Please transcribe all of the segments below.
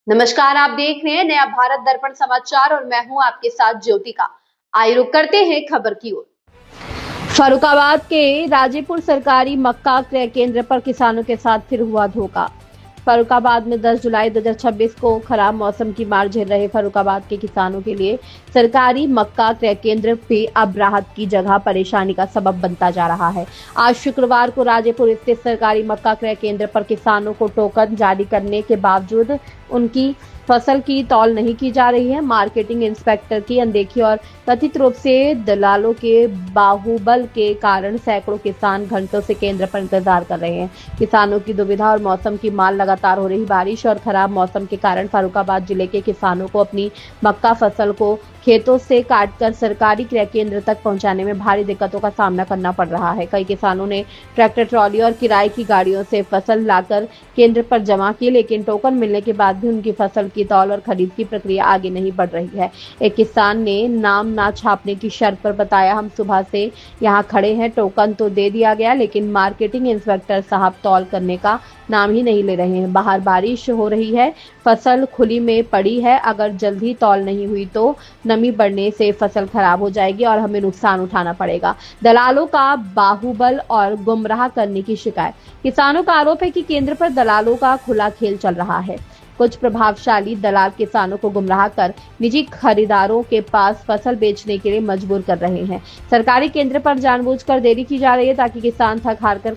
नमस्कार, आप देख रहे हैं नया भारत दर्पण समाचार और मैं हूं आपके साथ ज्योतिका। आइए रुक करते हैं खबर की ओर। फर्रुखाबाद के राजेपुर सरकारी मक्का क्रय केंद्र पर किसानों के साथ फिर हुआ धोखा। फर्रुखाबाद में 10 जुलाई 2026 को खराब मौसम की मार झेल रहे फर्रुखाबाद के किसानों के लिए सरकारी मक्का क्रय केंद्र पे अब राहत की जगह परेशानी का सबब बनता जा रहा है। आज शुक्रवार को राजेपुर स्थित सरकारी मक्का क्रय केंद्र पर किसानों को टोकन जारी करने के बावजूद उनकी फसल की तौल नहीं की जा रही है। मार्केटिंग इंस्पेक्टर की अनदेखी और कथित रूप से दलालों के बाहुबल के कारण सैकड़ों किसान घंटों से केंद्र पर इंतजार कर रहे हैं। किसानों की दुविधा और मौसम की मार, लगातार हो रही बारिश और खराब मौसम के कारण फर्रुखाबाद जिले के किसानों को अपनी मक्का फसल को खेतों से काटकर सरकारी क्रय केंद्र तक पहुंचाने में भारी दिक्कतों का सामना करना पड़ रहा है। कई किसानों ने ट्रैक्टर, ट्रॉली और किराए की गाड़ियों से फसल लाकर केंद्र पर जमा की, लेकिन टोकन मिलने के बाद भी उनकी फसल की तौल और खरीद की प्रक्रिया आगे नहीं बढ़ रही है। एक किसान ने नाम ना छापने की शर्त पर बताया, हम सुबह से यहाँ खड़े हैं, टोकन तो दे दिया गया, लेकिन मार्केटिंग इंस्पेक्टर साहब तौल करने का नाम ही नहीं ले रहे हैं। बाहर बारिश हो रही है, फसल खुली में पड़ी है, अगर जल्दी तौल नहीं हुई तो नमी बढ़ने से फसल खराब हो जाएगी और हमें नुकसान उठाना पड़ेगा। दलालों का बाहुबल और गुमराह करने की शिकायत। किसानों का आरोप है कि केंद्र पर दलालों का खुला खेल चल रहा है। कुछ प्रभावशाली दलाल किसानों को गुमराह कर निजी खरीदारों के पास फसल बेचने के लिए मजबूर कर रहे हैं। सरकारी केंद्र पर जानबूझकर देरी की जा रही है ताकि किसान थक हार कर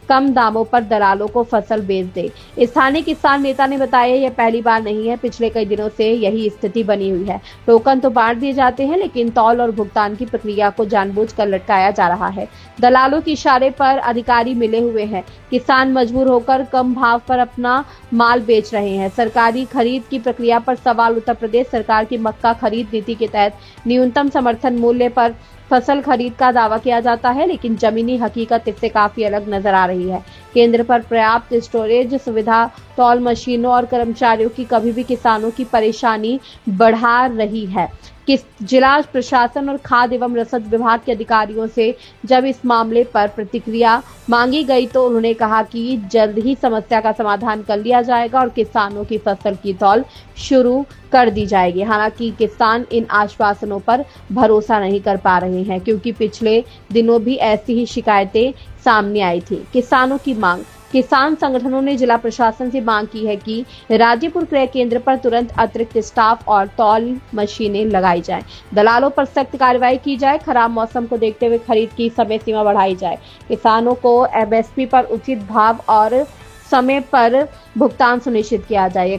कम दामों पर दलालों को फसल बेच दे। स्थानीय किसान नेता ने बताया, यह पहली बार नहीं है, पिछले कई दिनों से यही स्थिति बनी हुई है। टोकन तो बांट दिए जाते हैं, लेकिन तौल और भुगतान की प्रक्रिया को जानबूझकर लटकाया जा रहा है। दलालों के इशारे पर अधिकारी मिले हुए हैं। किसान मजबूर होकर कम भाव पर अपना माल बेच रहे हैं। सरकारी खरीद की प्रक्रिया पर सवाल। उत्तर प्रदेश सरकार की मक्का खरीद नीति के तहत न्यूनतम समर्थन मूल्य पर फसल खरीद का दावा किया जाता है, लेकिन जमीनी हकीकत इससे काफी अलग नजर आ रही है। केंद्र पर पर्याप्त स्टोरेज सुविधा, तौल मशीनों और कर्मचारियों की कभी भी किसानों की परेशानी बढ़ा रही है। जिला प्रशासन और खाद्य एवं रसद विभाग के अधिकारियों से जब इस मामले पर प्रतिक्रिया मांगी गई तो उन्होंने कहा कि जल्द ही समस्या का समाधान कर लिया जाएगा और किसानों की फसल की तौल शुरू कर दी जाएगी। हालांकि किसान इन आश्वासनों पर भरोसा नहीं कर पा रहे हैं, क्योंकि पिछले दिनों भी ऐसी ही शिकायतें सामने आई थी। किसानों की मांग। किसान संगठनों ने जिला प्रशासन से मांग की है कि राजेपुर क्रय केंद्र पर तुरंत अतिरिक्त स्टाफ और तौल मशीनें लगाई जाएं। दलालों पर सख्त कार्रवाई की जाए। खराब मौसम को देखते हुए खरीद की समय सीमा बढ़ाई जाए। किसानों को एमएसपी पर उचित भाव और समय पर भुगतान सुनिश्चित किया जाए।